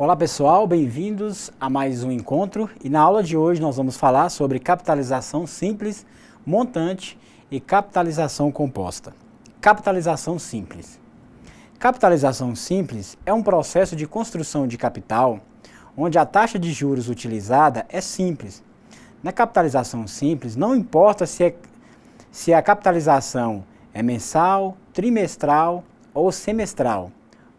Olá pessoal, bem-vindos a mais um encontro e na aula de hoje nós vamos falar sobre capitalização simples, montante e capitalização composta. Capitalização simples. Capitalização simples é um processo de construção de capital onde a taxa de juros utilizada é simples. Na capitalização simples, não importa se a capitalização é mensal, trimestral ou semestral,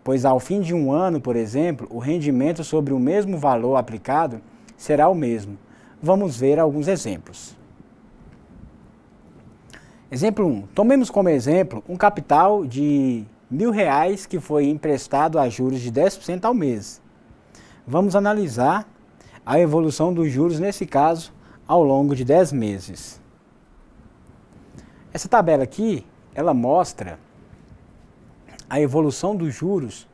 pois ao fim de um ano, por exemplo, o rendimento sobre o mesmo valor aplicado será o mesmo. Vamos ver alguns exemplos. Exemplo 1. Tomemos como exemplo um capital de R$ 1.000 que foi emprestado a juros de 10% ao mês. Vamos analisar a evolução dos juros nesse caso ao longo de 10 meses. Essa tabela aqui, ela mostra a evolução dos juros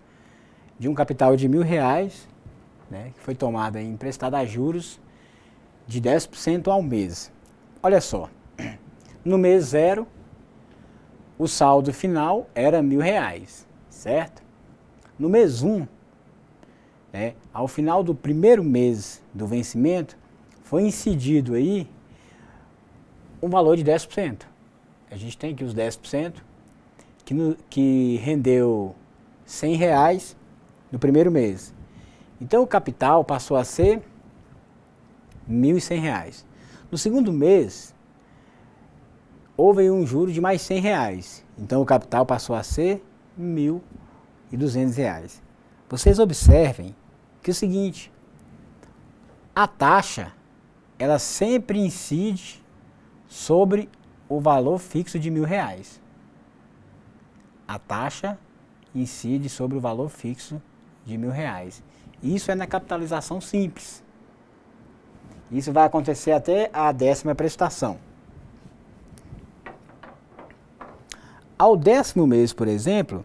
de um capital de R$ 1.000, né, que foi tomado emprestado a juros de 10% ao mês. Olha só, no mês 0, o saldo final era R$ 1.000, certo? No mês 1, né, ao final do primeiro mês do vencimento, foi incidido aí um valor de 10%. A gente tem aqui os 10%, que rendeu R$ 100 no primeiro mês. Então o capital passou a ser R$ 1.100. No segundo mês, houve um juro de mais R$ 100. Então o capital passou a ser R$ 1.200. Vocês observem que é o seguinte, a taxa, ela sempre incide sobre o valor fixo de R$ 1.000. A taxa incide sobre o valor fixo de R$ 1.000. Isso é na capitalização simples. Isso vai acontecer até a 10ª prestação. Ao 10º mês, por exemplo,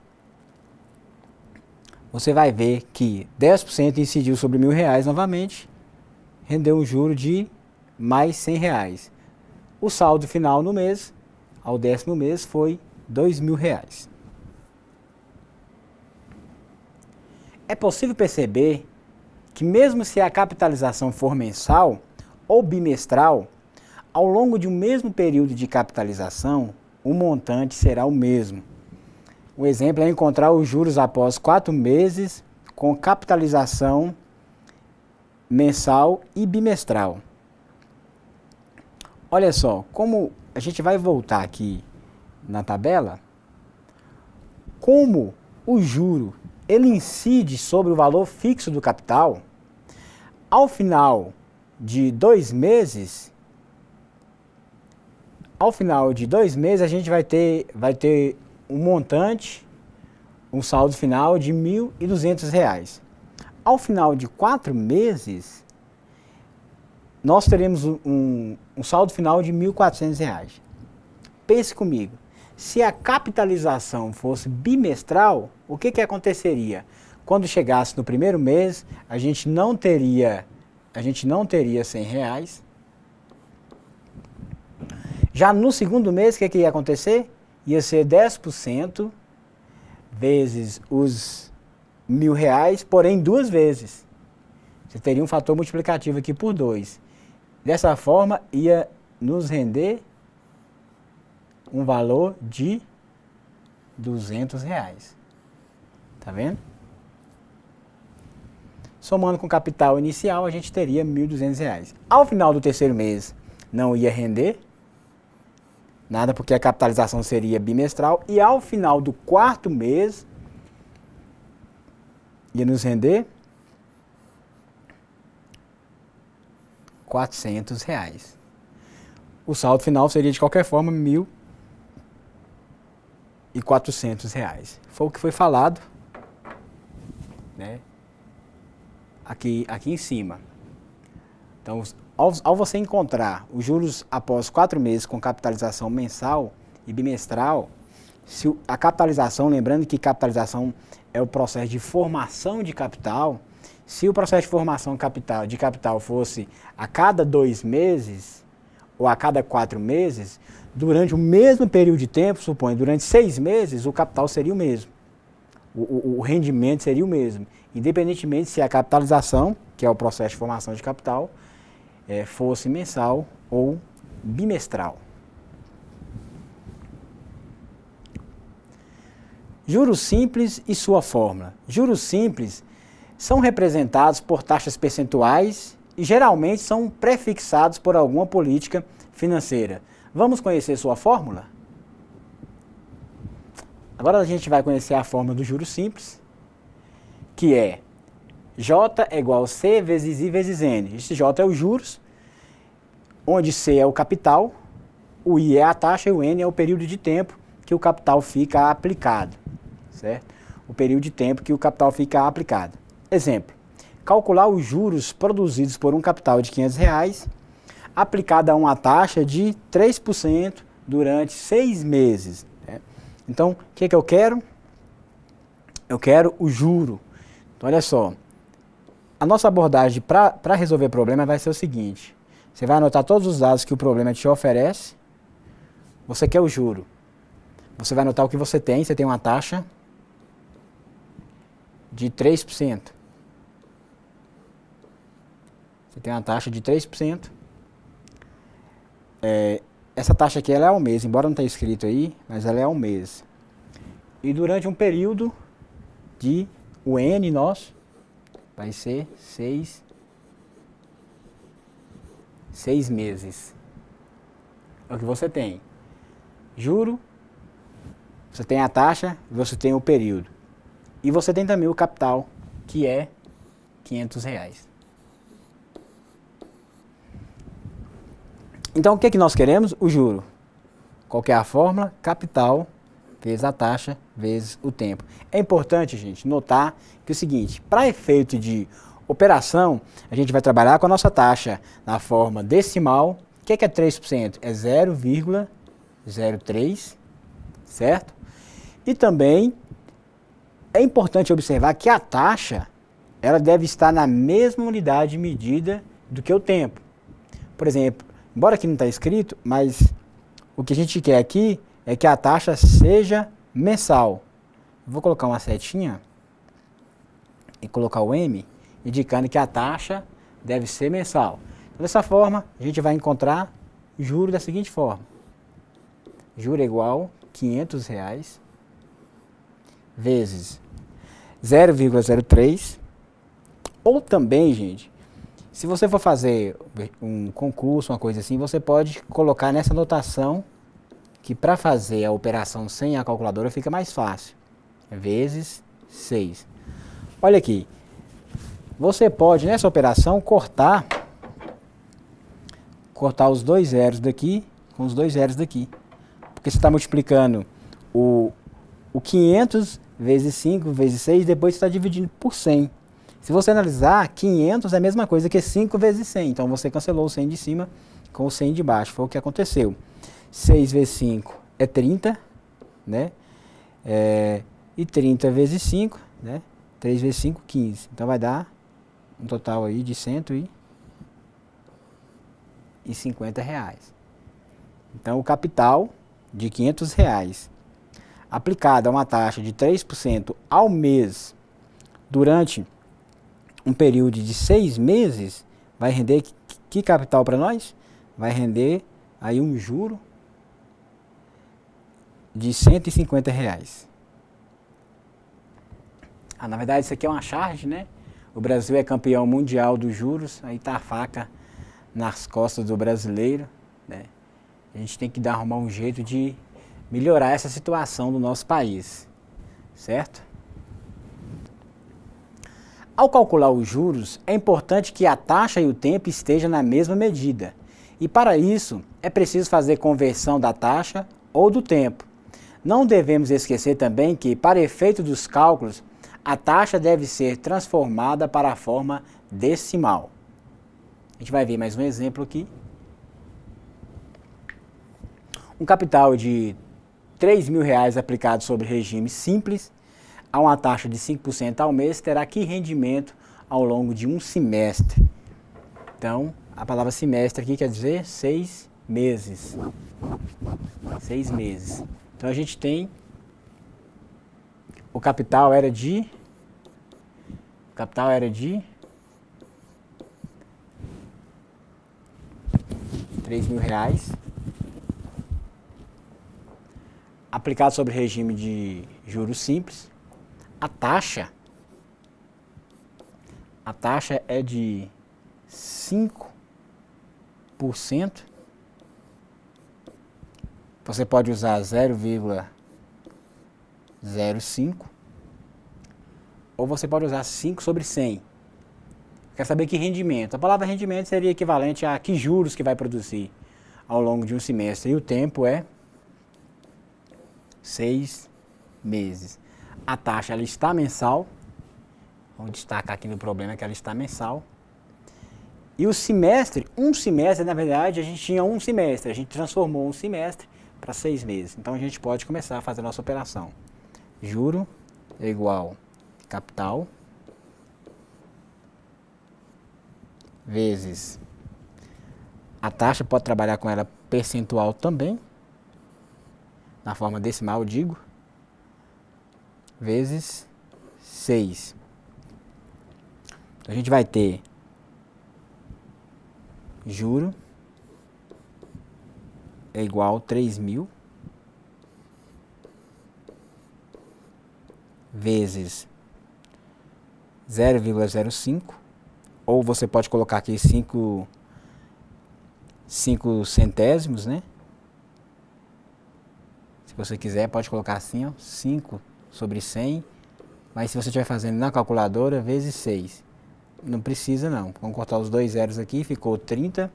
você vai ver que 10% incidiu sobre R$ 1.000 novamente, rendeu um juro de mais R$ 100. O saldo final no mês, ao 10º mês, foi R$ 2.000. É possível perceber que mesmo se a capitalização for mensal ou bimestral, ao longo de um mesmo período de capitalização, o montante será o mesmo. O exemplo é encontrar os juros após 4 meses com capitalização mensal e bimestral. Olha só, como a gente vai voltar aqui na tabela, como o juro ele incide sobre o valor fixo do capital, ao final de 2 meses, a gente vai ter um montante, um saldo final de R$ 1.200. Ao final de 4 meses, nós teremos um saldo final de R$ 1.400. Pense comigo, se a capitalização fosse bimestral, o que aconteceria? Quando chegasse no primeiro mês, a gente não teria R$ 100. Já no segundo mês, o que ia acontecer? Ia ser 10% vezes os R$ 1.000, porém 2 vezes. Você teria um fator multiplicativo aqui por 2. Dessa forma, ia nos render um valor de R$ 200. Tá vendo? Somando com o capital inicial, a gente teria R$ 1.200. Ao final do terceiro mês, não ia render nada, porque a capitalização seria bimestral. E ao final do 4º mês, ia nos render R$ 400. O saldo final seria, de qualquer forma, R$ 1.400. Foi o que foi falado, né, aqui em cima. Então, ao você encontrar os juros após 4 meses com capitalização mensal e bimestral, se a capitalização, lembrando que capitalização é o processo de formação de capital, se o processo de formação de capital fosse a cada 2 meses ou a cada 4 meses, durante o mesmo período de tempo, suponho, durante 6 meses, o capital seria o mesmo. o rendimento seria o mesmo, independentemente se a capitalização, que é o processo de formação de capital, fosse mensal ou bimestral. Juros simples e sua fórmula. Juros simples são representados por taxas percentuais e geralmente são prefixados por alguma política financeira. Vamos conhecer sua fórmula? Agora a gente vai conhecer a fórmula do juros simples, que é J é igual a C vezes I vezes N. Esse J é os juros, onde C é o capital, o I é a taxa e o N é o período de tempo que o capital fica aplicado, certo? O período de tempo que o capital fica aplicado. Exemplo, calcular os juros produzidos por um capital de R$500 aplicado a uma taxa de 3% durante 6 meses. Né? Então, o que eu quero? Eu quero o juro. Então, olha só, a nossa abordagem para resolver o problema vai ser o seguinte, você vai anotar todos os dados que o problema te oferece, você quer o juro. Você vai anotar o que você tem uma taxa de 3%. Você tem uma taxa de 3%. Essa taxa aqui ela é ao mês, embora não esteja escrito aí, mas ela é ao mês. E durante um período de, o N nosso, vai ser 6 meses. É o que você tem. Juro, você tem a taxa, você tem o período. E você tem também o capital, que é R$500. Então, o que nós queremos? O juro. Qual que é a fórmula? Capital vezes a taxa vezes o tempo. É importante, gente, notar que é o seguinte, para efeito de operação, a gente vai trabalhar com a nossa taxa na forma decimal. O que é 3%? É 0,03, certo? E também é importante observar que a taxa ela deve estar na mesma unidade de medida do que o tempo. Por exemplo, embora aqui não está escrito, mas o que a gente quer aqui é que a taxa seja mensal. Vou colocar uma setinha e colocar o M, indicando que a taxa deve ser mensal. Então, dessa forma, a gente vai encontrar juro da seguinte forma. Juro é igual a R$500 vezes 0,03. Ou também, gente, se você for fazer um concurso, uma coisa assim, você pode colocar nessa notação que para fazer a operação sem a calculadora fica mais fácil. Vezes 6. Olha aqui. Você pode, nessa operação, cortar os dois zeros daqui com os dois zeros daqui. Porque você está multiplicando o 500 vezes 5 vezes 6, depois você está dividindo por 100. Se você analisar, 500 é a mesma coisa que 5 vezes 100. Então, você cancelou o 100 de cima com o 100 de baixo. Foi o que aconteceu. 6 vezes 5 é 30, né? E 30 vezes 5, né? 3 vezes 5, 15. Então, vai dar um total aí de R$150. Então, o capital de R$500 aplicado a uma taxa de 3% ao mês durante um período de 6 meses, vai render que capital para nós? Vai render aí um juro de R$150. Na verdade, isso aqui é uma charge, né? O Brasil é campeão mundial dos juros, aí tá a faca nas costas do brasileiro, né? A gente tem que arrumar um jeito de melhorar essa situação do nosso país, certo? Ao calcular os juros, é importante que a taxa e o tempo estejam na mesma medida. E para isso, é preciso fazer conversão da taxa ou do tempo. Não devemos esquecer também que, para efeito dos cálculos, a taxa deve ser transformada para a forma decimal. A gente vai ver mais um exemplo aqui. Um capital de R$3.000 aplicado sobre regime simples, a uma taxa de 5% ao mês, terá que rendimento ao longo de um semestre. Então, a palavra semestre aqui quer dizer 6 meses. 6 meses. Então, a gente tem o capital era de R$3.000, aplicado sobre regime de juros simples. A taxa é de 5%. Você pode usar 0,05 ou você pode usar 5 sobre 100. Quer saber que rendimento? A palavra rendimento seria equivalente a que juros que vai produzir ao longo de um semestre. E o tempo é 6 meses. A taxa ela está mensal. Vamos destacar aqui no problema que ela está mensal. E o semestre, na verdade, a gente tinha um semestre. A gente transformou um semestre para 6 meses. Então a gente pode começar a fazer a nossa operação. Juro é igual capital vezes a taxa, pode trabalhar com ela percentual também, na forma decimal eu digo, vezes 6. Então, a gente vai ter juro é igual a 3.000 vezes 0,05, ou você pode colocar aqui 5 centésimos, né? Se você quiser, pode colocar assim, ó, 5 sobre 100, mas se você estiver fazendo na calculadora, vezes 6. Não precisa não, vamos cortar os dois zeros aqui, ficou 30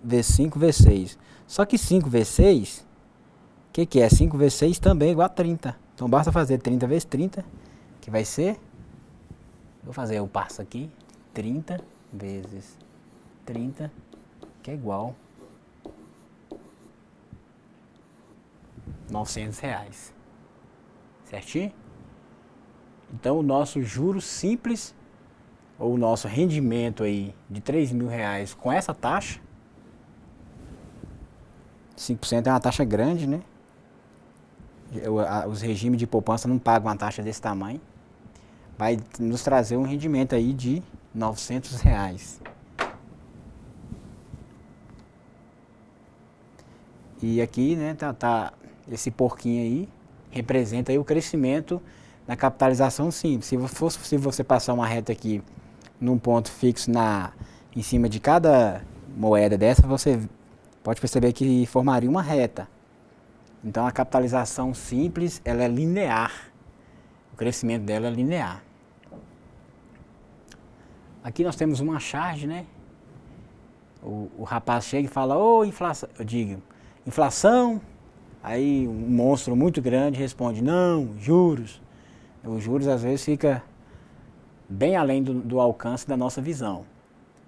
vezes 5 vezes 6. Só que 5 vezes 6, o que é? 5 vezes 6 também é igual a 30. Então basta fazer 30 vezes 30, que vai ser, vou fazer o passo aqui, 30 vezes 30, que é igual R$900. Certinho? Então o nosso juro simples, ou o nosso rendimento aí de R$3.000 com essa taxa, 5% é uma taxa grande, né? Os regimes de poupança não pagam uma taxa desse tamanho. Vai nos trazer um rendimento aí de R$900. E aqui, né, tá esse porquinho aí, representa aí o crescimento na capitalização simples. Se você passar uma reta aqui num ponto fixo em cima de cada moeda dessa, você pode perceber que formaria uma reta. Então a capitalização simples, ela é linear. O crescimento dela é linear. Aqui nós temos uma charge, né? O rapaz chega e fala, ô inflação, eu digo, inflação. Aí um monstro muito grande responde, não, juros. Os juros às vezes fica bem além do alcance da nossa visão.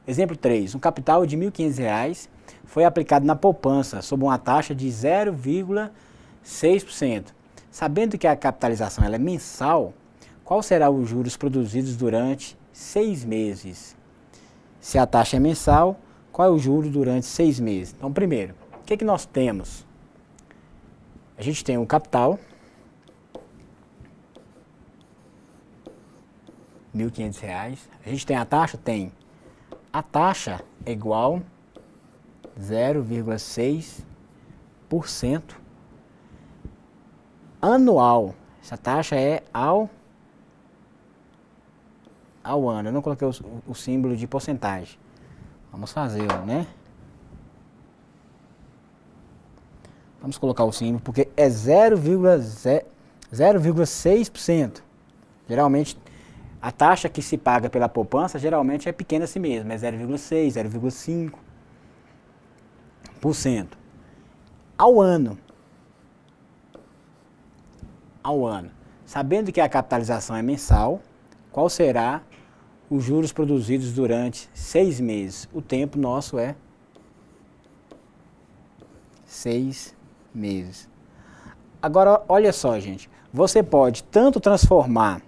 Exemplo 3, um capital de R$1.500 foi aplicado na poupança sob uma taxa de 0,6%. Sabendo que a capitalização ela é mensal, qual será os juros produzidos durante 6 meses? Se a taxa é mensal, qual é o juro durante 6 meses? Então, primeiro, o que nós temos? A gente tem um capital, R$1.500. A gente tem a taxa? Tem. A taxa é igual a 0,6% anual. Essa taxa é ao ano. Eu não coloquei o símbolo de porcentagem. Vamos fazer, né? Vamos colocar o símbolo, porque é 0,6%. Geralmente, a taxa que se paga pela poupança, geralmente é pequena assim mesmo, é 0,6%, 0,5%. Ao ano. Sabendo que a capitalização é mensal, qual será os juros produzidos durante 6 meses? O tempo nosso é 6 meses. Agora, olha só, gente. Você pode tanto transformar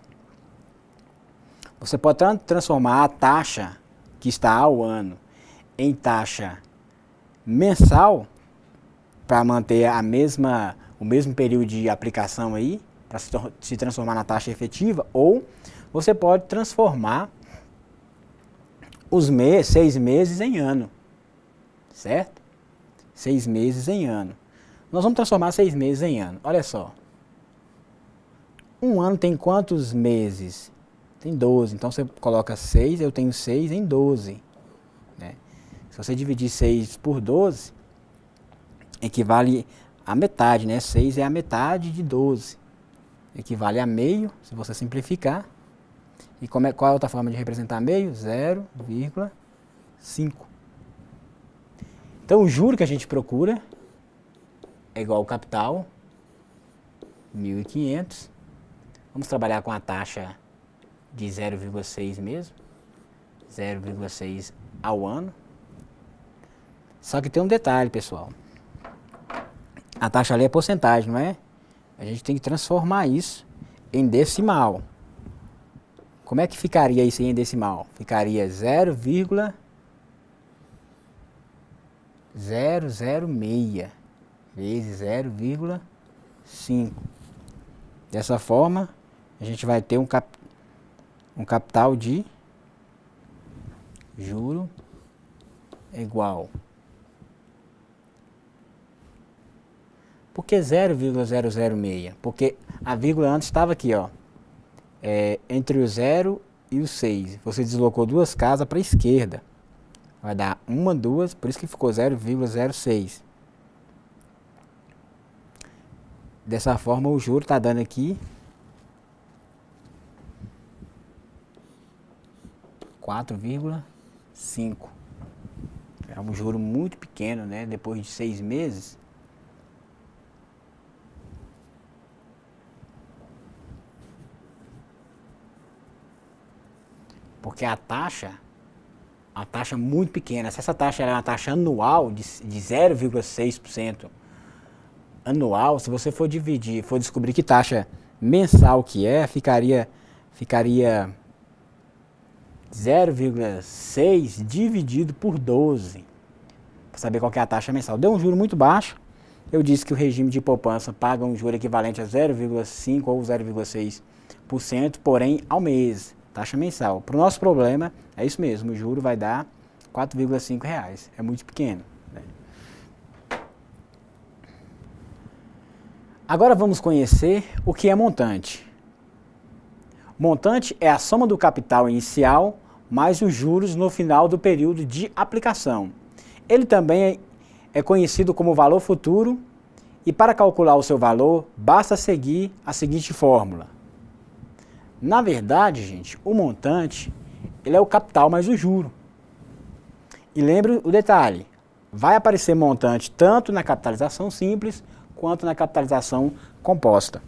a taxa que está ao ano em taxa mensal para manter a mesma o mesmo período de aplicação aí, para se transformar na taxa efetiva, ou você pode transformar os 6 meses em ano, certo? 6 meses em ano. Nós vamos transformar 6 meses em ano. Olha só. Um ano tem quantos meses? Tem 12. Então você coloca 6, eu tenho 6 em 12. Né? Se você dividir 6 por 12, equivale a metade, né? 6 é a metade de 12. Equivale a meio, se você simplificar. E qual é a outra forma de representar meio? 0,5. Então o juro que a gente procura é igual ao capital, 1.500. Vamos trabalhar com a taxa de 0,6 mesmo. 0,6 ao ano. Só que tem um detalhe, pessoal. A taxa ali é porcentagem, não é? A gente tem que transformar isso em decimal. Como é que ficaria isso aí em decimal? Ficaria 0,006 vezes 0,5. Dessa forma, a gente vai ter um capital de juro igual. Por que 0,006? Porque a vírgula antes estava aqui, ó. Entre o 0 e o 6. Você deslocou 2 casas para a esquerda. Vai dar 1, 2, por isso que ficou 0,06. Dessa forma, o juro está dando aqui 4,5. É um juro muito pequeno, né? Depois de 6 meses. Porque a taxa muito pequena. Se essa taxa é uma taxa anual de 0,6% anual, se você for dividir, for descobrir que taxa mensal que é, ficaria 0,6 dividido por 12. Para saber qual que é a taxa mensal. Deu um juro muito baixo. Eu disse que o regime de poupança paga um juro equivalente a 0,5 ou 0,6%, porém ao mês. Taxa mensal. Para o nosso problema, é isso mesmo, o juro vai dar R$4,5. É muito pequeno. Né? Agora vamos conhecer o que é montante. Montante é a soma do capital inicial mais os juros no final do período de aplicação. Ele também é conhecido como valor futuro e para calcular o seu valor, basta seguir a seguinte fórmula. Na verdade, gente, o montante, ele é o capital mais o juro. E lembre o detalhe, vai aparecer montante tanto na capitalização simples, quanto na capitalização composta.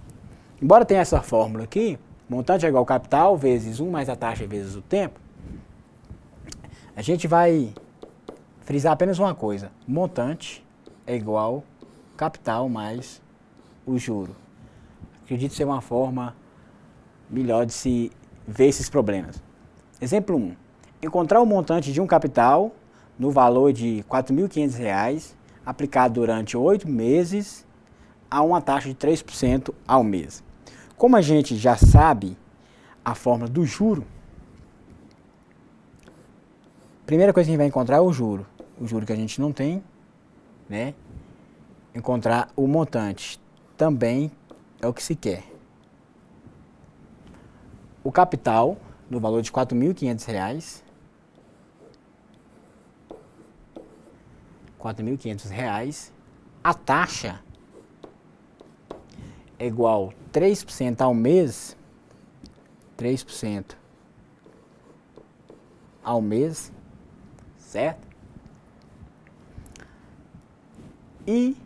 Embora tenha essa fórmula aqui, montante é igual ao capital vezes 1 mais a taxa vezes o tempo, a gente vai frisar apenas uma coisa, montante é igual capital mais o juro. Acredito ser uma forma melhor de se ver esses problemas. Exemplo 1. Encontrar o montante de um capital no valor de R$4.500 aplicado durante 8 meses a uma taxa de 3% ao mês. Como a gente já sabe a fórmula do juro, a primeira coisa que a gente vai encontrar é o juro. O juro que a gente não tem, né? Encontrar o montante também é o que se quer. O capital, no valor de R$4.500, R$4.500, a taxa é igual 3% ao mês, 3% ao mês, certo? E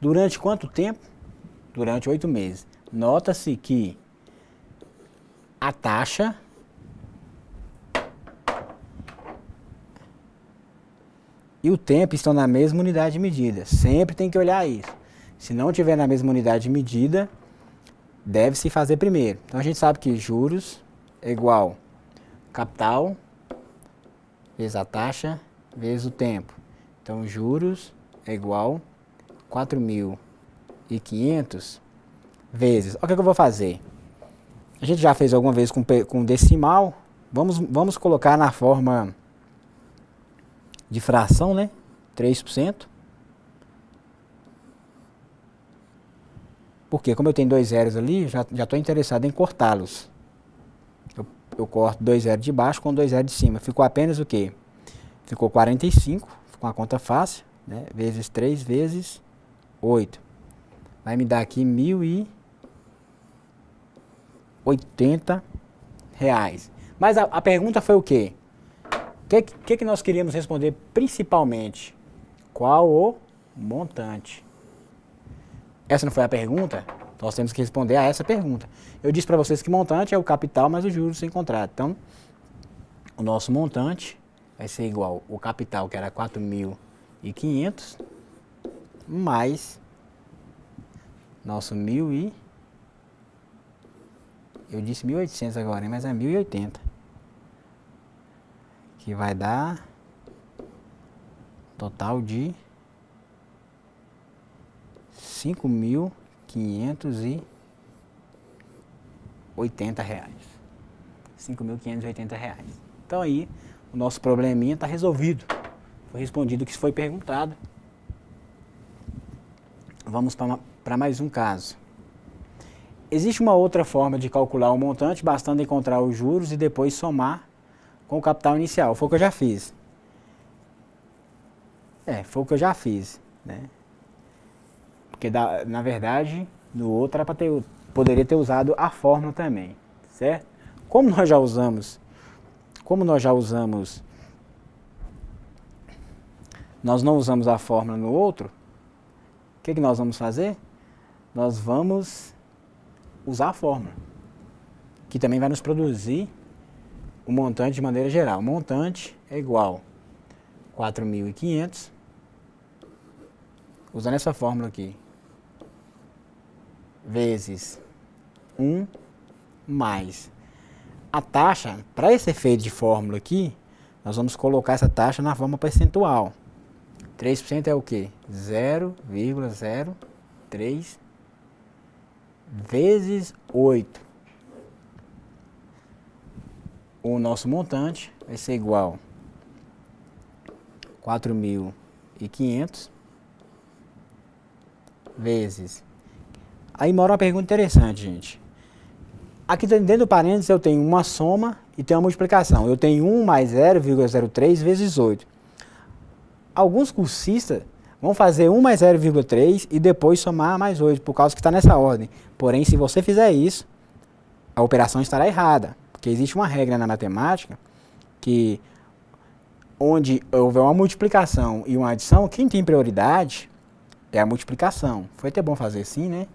durante quanto tempo? Durante 8 meses. Nota-se que a taxa e o tempo estão na mesma unidade de medida. Sempre tem que olhar isso. Se não tiver na mesma unidade de medida, deve-se fazer primeiro. Então a gente sabe que juros é igual capital vezes a taxa vezes o tempo. Então juros é igual R$4.500 4.500 vezes... Olha o que eu vou fazer. A gente já fez alguma vez com decimal. Vamos colocar na forma de fração, né? 3%. Porque como eu tenho 2 zeros ali, já estou interessado em cortá-los. Eu corto 2 zeros de baixo com 2 zeros de cima. Ficou apenas o quê? Ficou 45, com a conta fácil, né? Vezes 3 vezes 8. Vai me dar aqui R$1.080. Mas a pergunta foi o quê? O que nós queríamos responder principalmente? Qual o montante? Essa não foi a pergunta? Nós temos que responder a essa pergunta. Eu disse para vocês que montante é o capital mais os juros sem contrato. Então, o nosso montante vai ser igual o capital, que era 4.500, mais nosso eu disse 1.800 agora, mas é 1.080. Que vai dar total de R$5.580. R$5.580. Então aí, o nosso probleminha está resolvido. Foi respondido o que foi perguntado. Vamos para mais um caso. Existe uma outra forma de calcular o montante, bastando encontrar os juros e depois somar com o capital inicial. Foi o que eu já fiz. Foi o que eu já fiz, né? Porque, na verdade, no outro poderia ter usado a fórmula também, certo? Como nós já usamos, nós não usamos a fórmula no outro, o que nós vamos fazer? Nós vamos usar a fórmula, que também vai nos produzir o montante de maneira geral. O montante é igual a 4.500, usando essa fórmula aqui, vezes 1 mais a taxa. Para esse efeito de fórmula aqui, nós vamos colocar essa taxa na forma percentual. 3% é o quê? 0,03 vezes 8. O nosso montante vai ser igual a 4.500 vezes... Aí mora uma pergunta interessante, gente. Aqui dentro do parênteses eu tenho uma soma e tenho uma multiplicação. Eu tenho 1 mais 0,03 vezes 8. Alguns cursistas vão fazer 1 mais 0,3 e depois somar mais 8, por causa que está nessa ordem. Porém, se você fizer isso, a operação estará errada. Porque existe uma regra na matemática que, onde houver uma multiplicação e uma adição, quem tem prioridade é a multiplicação. Foi até bom fazer assim, né?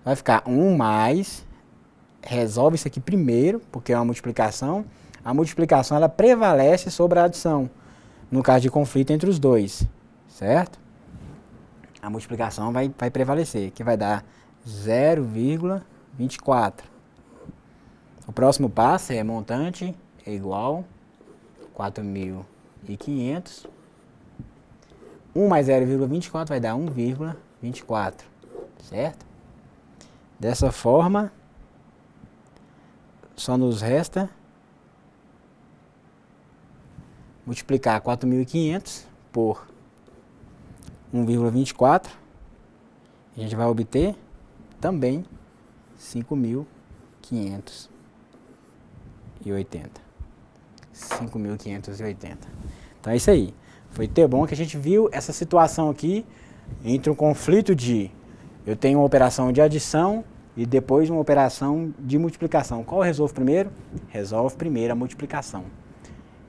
Vai ficar 1 mais, resolve isso aqui primeiro, porque é uma multiplicação. A multiplicação ela prevalece sobre a adição, no caso de conflito entre os dois, certo? A multiplicação vai prevalecer, que vai dar 0,24. O próximo passo é montante é igual a 4.500. 1 mais 0,24 vai dar 1,24, certo? Dessa forma, só nos resta multiplicar 4.500 por 1,24. A gente vai obter também 5.580. 5.580. Então é isso aí. Foi até bom que a gente viu essa situação aqui entre um conflito de eu tenho uma operação de adição e depois uma operação de multiplicação. Qual eu resolvo primeiro? Resolve primeiro a multiplicação.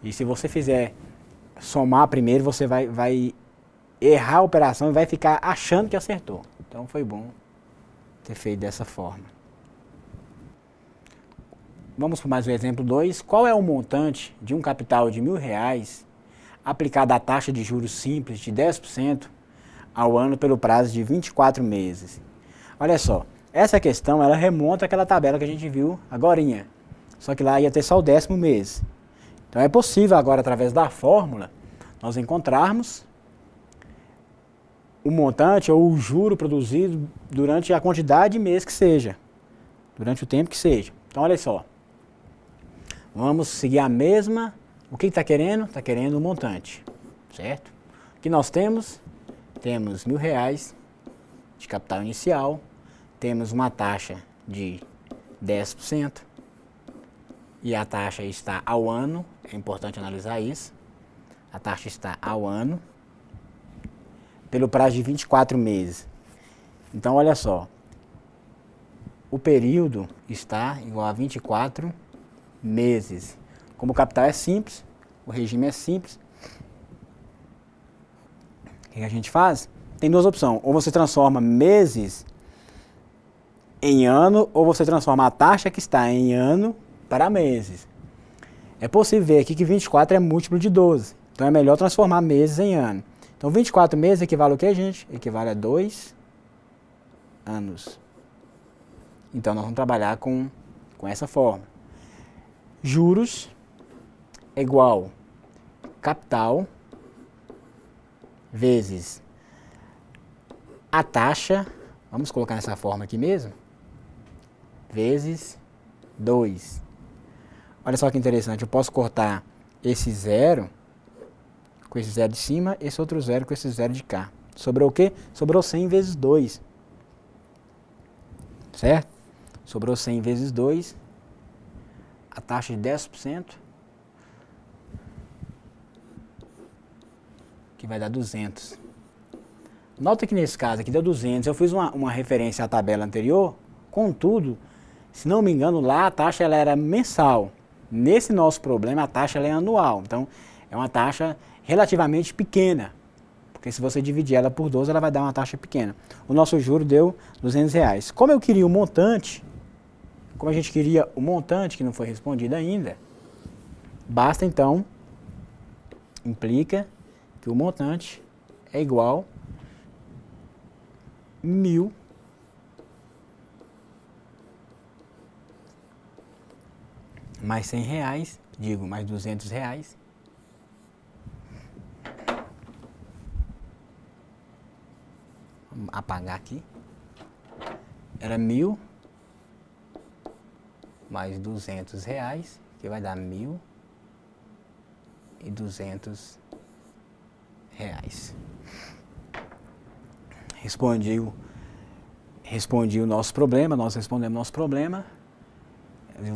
E se você fizer somar primeiro, você vai errar a operação e vai ficar achando que acertou. Então foi bom ter feito dessa forma. Vamos para mais um exemplo 2. Qual é o montante de um capital de R$1.000 aplicado à taxa de juros simples de 10% ao ano pelo prazo de 24 meses? Olha só, essa questão ela remonta àquela tabela que a gente viu agorinha. Só que lá ia ter só o 10º mês. Então é possível agora, através da fórmula, nós encontrarmos o montante ou o juro produzido durante a quantidade de mês que seja, durante o tempo que seja. Então, olha só, vamos seguir a mesma, o que está querendo? Está querendo o montante, certo? O que nós temos? Temos R$1.000 de capital inicial, temos uma taxa de 10%, e a taxa está ao ano, é importante analisar isso, a taxa está ao ano, pelo prazo de 24 meses. Então, olha só, o período está igual a 24 meses. Como o capital é simples, o regime é simples, o que a gente faz? Tem duas opções, ou você transforma meses em ano, ou você transforma a taxa que está em ano para meses. É possível ver aqui que 24 é múltiplo de 12, então é melhor transformar meses em ano. Então 24 meses equivale ao que, gente? Equivale a 2 anos. Então nós vamos trabalhar com essa forma. Juros é igual capital vezes a taxa, vamos colocar nessa forma aqui mesmo, vezes 2. Olha só que interessante, eu posso cortar esse zero com esse zero de cima, esse outro zero com esse zero de cá. Sobrou o quê? Sobrou 100 vezes 2. Certo? Sobrou 100 vezes 2, a taxa de 10%, que vai dar 200. Nota que nesse caso aqui deu 200, eu fiz uma referência à tabela anterior, contudo, se não me engano, lá a taxa ela era mensal. Nesse nosso problema, a taxa ela é anual, então é uma taxa relativamente pequena, porque se você dividir ela por 12, ela vai dar uma taxa pequena. O nosso juro deu R$200. Como eu queria o montante, como a gente queria o montante que não foi respondido ainda, basta então, implica que o montante é igual a 1.000 mais R$100, digo, mais R$200. Vamos apagar aqui. Era 1.000 mais R$200, que vai dar R$1.200. Respondi o nosso problema, nós respondemos o nosso problema.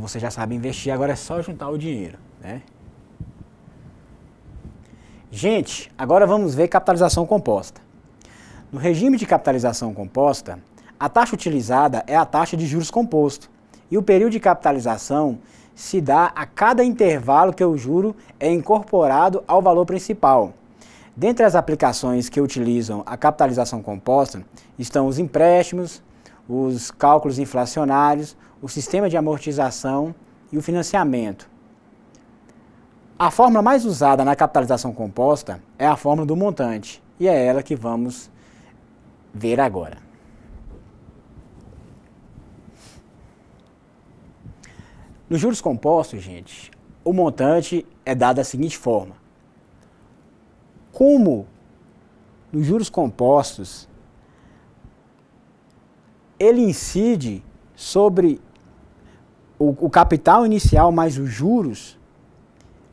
Você já sabe investir, agora é só juntar o dinheiro, né? Gente, agora vamos ver capitalização composta. No regime de capitalização composta, a taxa utilizada é a taxa de juros composto. E o período de capitalização se dá a cada intervalo que o juro é incorporado ao valor principal. Dentre as aplicações que utilizam a capitalização composta estão os empréstimos, os cálculos inflacionários, o sistema de amortização e o financiamento. A fórmula mais usada na capitalização composta é a fórmula do montante, e é ela que vamos ver agora. Nos juros compostos, gente, o montante é dado da seguinte forma. Como nos juros compostos, ele incide sobre o capital inicial mais os juros,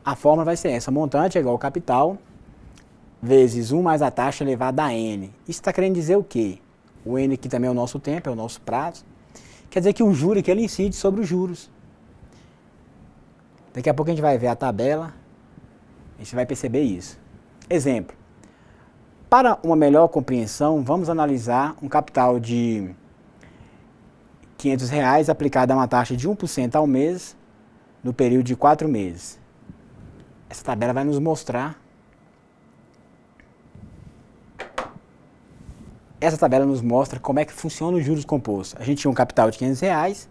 a fórmula vai ser essa. Montante é igual ao capital vezes 1 mais a taxa elevada a N. Isso está querendo dizer o quê? O N aqui também é o nosso tempo, é o nosso prazo. Quer dizer que o juro aqui ele incide sobre os juros. Daqui a pouco a gente vai ver a tabela, a gente vai perceber isso. Exemplo. Para uma melhor compreensão, vamos analisar um capital de R$500 aplicado a uma taxa de 1% ao mês no período de 4 meses. Essa tabela vai nos mostrar. Essa tabela nos mostra como é que funciona os juros compostos. A gente tinha um capital de R$500,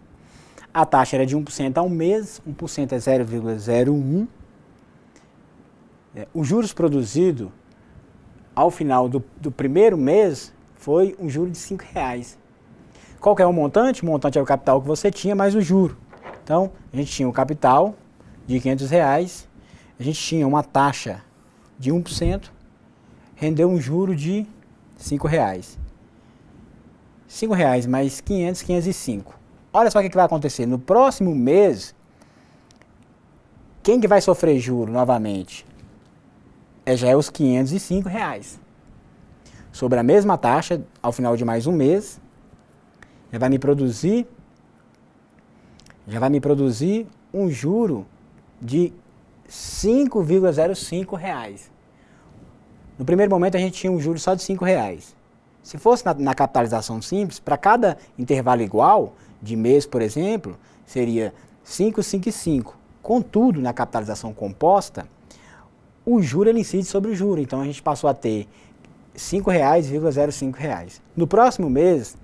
a taxa era de 1% ao mês, 1% é 0,01. Os juros produzidos ao final do primeiro mês foi um juro de R$5. Qual que é o montante? O montante é o capital que você tinha mais o juro. Então, a gente tinha o capital de R$500, a gente tinha uma taxa de 1%, rendeu um juro de R$5. R$5 mais 500, 505. Olha só o que vai acontecer. No próximo mês, quem que vai sofrer juro novamente? Já é os R$505. Sobre a mesma taxa, ao final de mais um mês, já vai me produzir um juro de R$5,05. No primeiro momento a gente tinha um juro só de R$5. Se fosse na capitalização simples, para cada intervalo igual, de mês, por exemplo, seria 5, 5 e 5. Contudo, na capitalização composta, o juro ele incide sobre o juro. Então a gente passou a ter R$5,05. No próximo mês,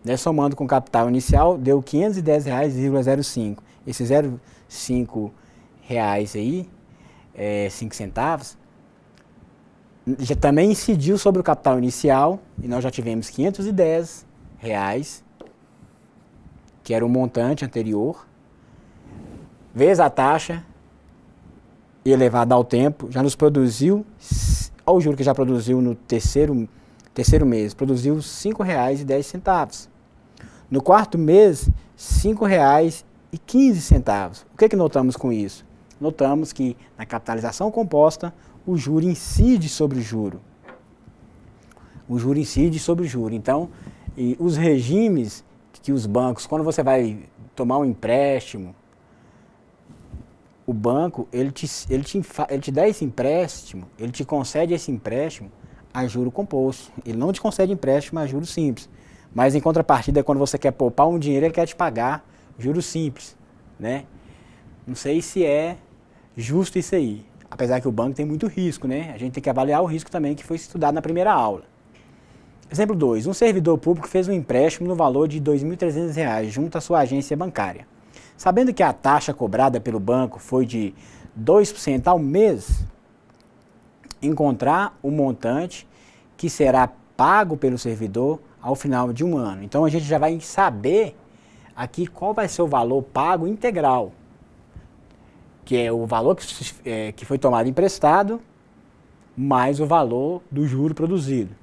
né, somando com o capital inicial, deu R$510,05. Esses R$0,05 aí, 5 centavos, já também incidiu sobre o capital inicial, e nós já tivemos R$510, que era o montante anterior, vezes a taxa, elevada ao tempo, já nos produziu, olha o juro que já produziu no terceiro mês, produziu R$5,10. No quarto mês, R$5,15. O que notamos com isso? Notamos que na capitalização composta, o juro incide sobre o juro. O juro incide sobre o juro. Então, os regimes que os bancos, quando você vai tomar um empréstimo, o banco, ele te dá esse empréstimo, ele te concede esse empréstimo a juro composto. Ele não te concede empréstimo a juro simples. Mas, em contrapartida, quando você quer poupar um dinheiro, ele quer te pagar juros simples, né? Não sei se é justo isso aí. Apesar que o banco tem muito risco, né? A gente tem que avaliar o risco também que foi estudado na primeira aula. Exemplo 2. Um servidor público fez um empréstimo no valor de R$2.300 junto à sua agência bancária. Sabendo que a taxa cobrada pelo banco foi de 2% ao mês, encontrar o montante que será pago pelo servidor ao final de um ano. Então a gente já vai saber aqui qual vai ser o valor pago integral, que é o valor que foi tomado emprestado, mais o valor do juro produzido.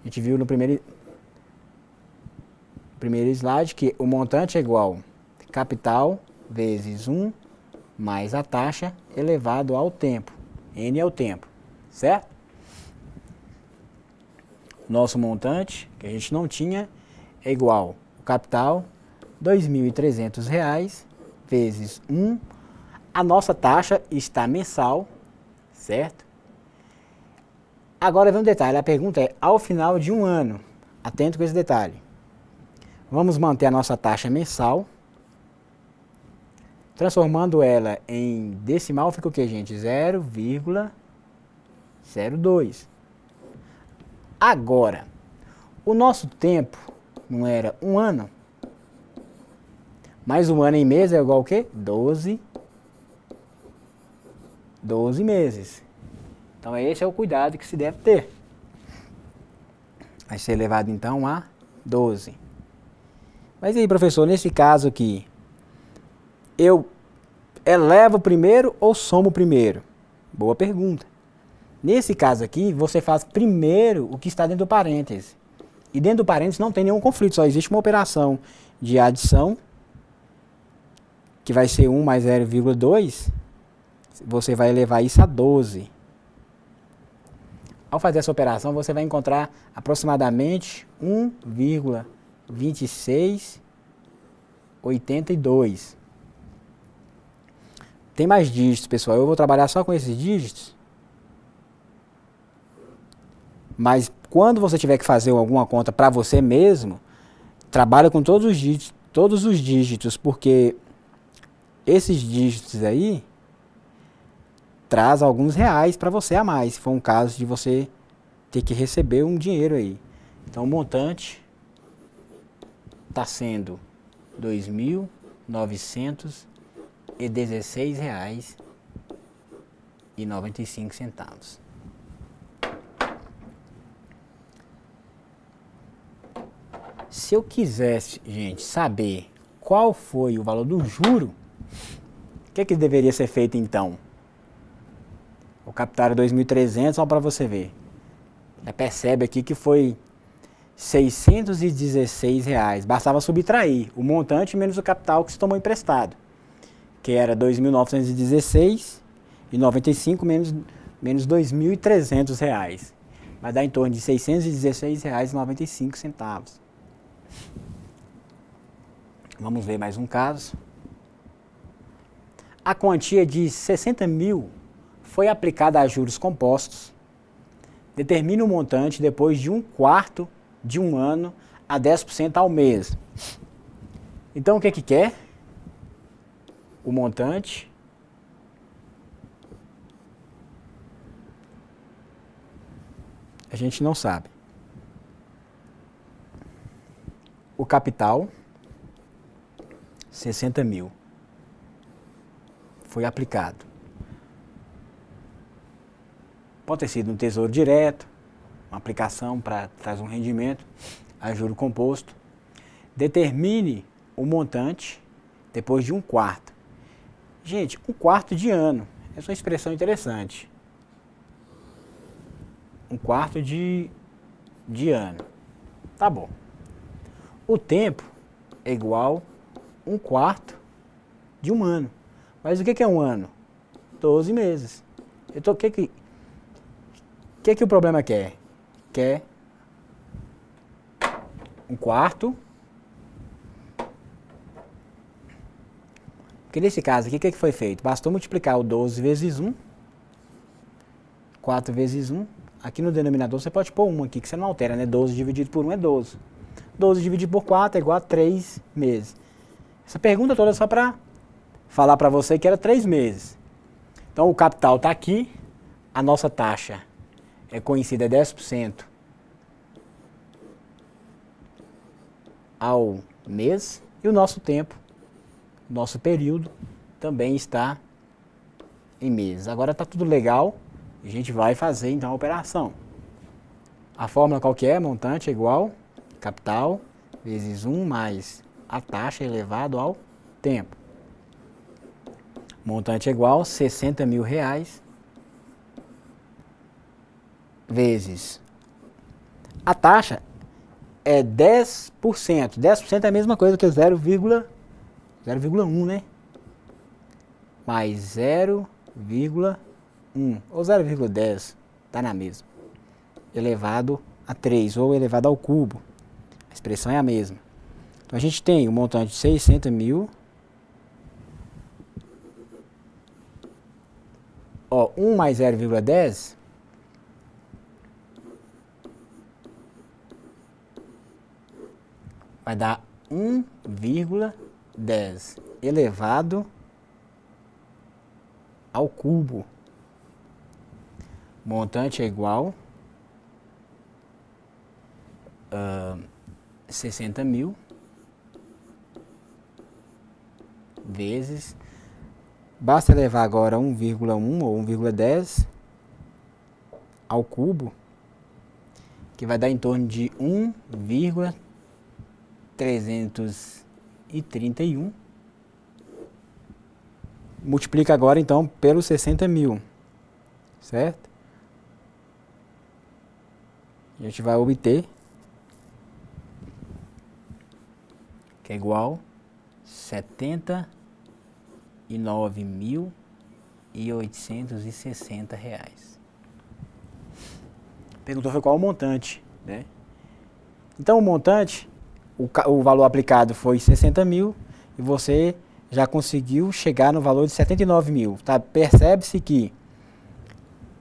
A gente viu no primeiro slide que o montante é igual capital vezes 1 mais a taxa elevado ao tempo. N é o tempo, certo? Nosso montante, que a gente não tinha, é igual o capital R$2.300 vezes 1. A nossa taxa está mensal, certo? Agora vem um detalhe, a pergunta é ao final de um ano. Atento com esse detalhe. Vamos manter a nossa taxa mensal. Transformando ela em decimal, fica o que, gente? 0,02. Agora, o nosso tempo não era um ano? Mais um ano em mês é igual ao quê? 12 meses. Então esse é o cuidado que se deve ter. Vai ser elevado então a 12. Mas aí, professor, nesse caso aqui, eu elevo primeiro ou somo primeiro? Boa pergunta. Nesse caso aqui, você faz primeiro o que está dentro do parêntese. E dentro do parêntese não tem nenhum conflito, só existe uma operação de adição, que vai ser 1 mais 0,2. Você vai elevar isso a 12. Ao fazer essa operação, você vai encontrar aproximadamente 1,2682. Tem mais dígitos, pessoal. Eu vou trabalhar só com esses dígitos. Mas quando você tiver que fazer alguma conta para você mesmo, trabalha com todos os dígitos, porque esses dígitos aí traz alguns reais para você a mais, se for um caso de você ter que receber um dinheiro aí. Então o montante está sendo R$2.916,95. Se eu quisesse, gente, saber qual foi o valor do juro, o que deveria ser feito então? O capital era 2.300, só para você ver. Já percebe aqui que foi R$ 616. Bastava subtrair o montante menos o capital que se tomou emprestado, que era R$ 2.916,95 menos R$ 2.300. Vai dar em torno de R$ 616,95. Vamos ver mais um caso. A quantia de 60 mil foi aplicada a juros compostos. Determine o montante depois de 1/4 de um ano a 10% ao mês. Então, o que que quer? O montante a gente não sabe. O capital, 60 mil. Foi aplicado. Pode ter sido um tesouro direto, uma aplicação para trazer um rendimento a juro composto. Determine o montante depois de 1/4. Gente, 1/4 de ano. Essa é uma expressão interessante. 1/4 de ano. Tá bom. O tempo é igual 1/4 de um ano. Mas o que é um ano? 12 meses. O que o problema quer? Quer 1/4. Porque nesse caso aqui, o que foi feito? Bastou multiplicar o 12 vezes 1. 4 vezes 1. Aqui no denominador você pode pôr 1 aqui, que você não altera, né? 12 dividido por 1 é 12. 12 dividido por 4 é igual a 3 meses. Essa pergunta toda é só para falar para você que era 3 meses. Então o capital está aqui, a nossa taxa é conhecida, é 10% ao mês, e o nosso tempo, nosso período, também está em meses. Agora está tudo legal, a gente vai fazer então a operação. A fórmula qual que é? Montante é igual capital vezes 1 mais a taxa elevado ao tempo. Montante é igual 60 mil reais vezes. A taxa é 10%. 10% é a mesma coisa que 0,1, né? Mais 0,1 ou 0,10, tá na mesma. Elevado a 3 ou elevado ao cubo. A expressão é a mesma. Então a gente tem o montante de 600 mil. Ó, 1 mais 0,10 vai dar 1,10 elevado ao cubo. Montante é igual 60 mil vezes, basta levar agora 1,1 ou 1,10 ao cubo, que vai dar em torno de 1,331. Multiplica agora então pelos 60 mil, certo? A gente vai obter que é igual a 79.860 reais. Perguntou foi qual o montante, né? Então o montante, o valor aplicado foi 60 mil e você já conseguiu chegar no valor de 79 mil. Tá? Percebe-se que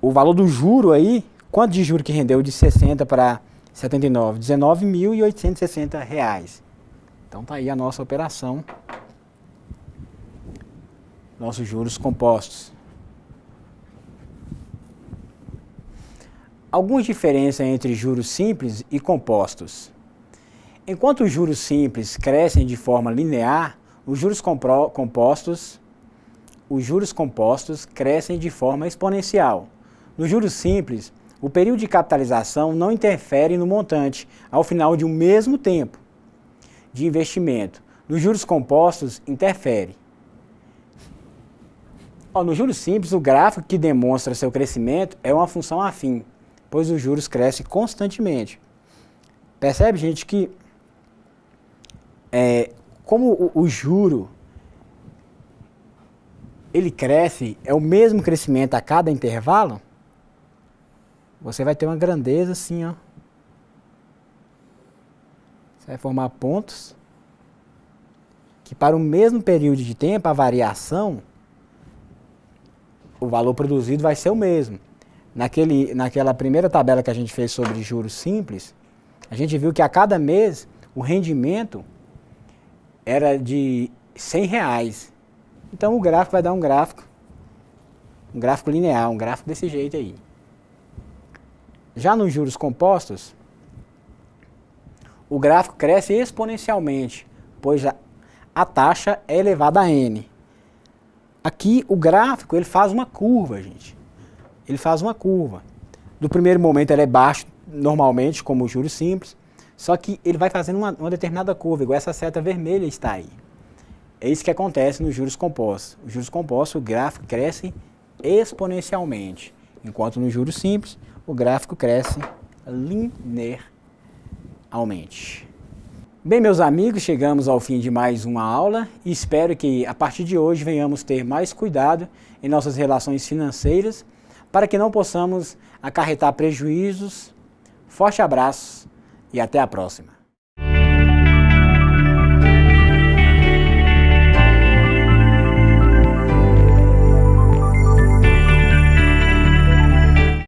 o valor do juro aí, quanto de juro que rendeu de 60 para 79? R$ 19.860. Então tá aí a nossa operação, nossos juros compostos. Algumas diferenças entre juros simples e compostos. Enquanto os juros simples crescem de forma linear, os juros compostos crescem de forma exponencial. Nos juros simples, o período de capitalização não interfere no montante ao final de um mesmo tempo de investimento. Nos juros compostos, interfere. Nos juros simples, o gráfico que demonstra seu crescimento é uma função afim, pois os juros crescem constantemente. Percebe, gente, que como o juro ele cresce, é o mesmo crescimento a cada intervalo, você vai ter uma grandeza assim, ó. Você vai formar pontos que para o mesmo período de tempo, a variação, o valor produzido vai ser o mesmo. Naquela primeira tabela que a gente fez sobre juros simples, a gente viu que a cada mês o rendimento era de R$100. Então o gráfico vai dar um gráfico linear, um gráfico desse jeito aí. Já nos juros compostos, o gráfico cresce exponencialmente, pois a taxa é elevada a n. Aqui o gráfico ele faz uma curva, gente. Ele faz uma curva. No primeiro momento ele é baixo, normalmente, como o juros simples, só que ele vai fazendo uma determinada curva, igual essa seta vermelha está aí. É isso que acontece nos juros compostos. Os juros compostos, o gráfico cresce exponencialmente, enquanto nos juros simples, o gráfico cresce linearmente. Bem, meus amigos, chegamos ao fim de mais uma aula e espero que a partir de hoje venhamos ter mais cuidado em nossas relações financeiras para que não possamos acarretar prejuízos. Forte abraço e até a próxima.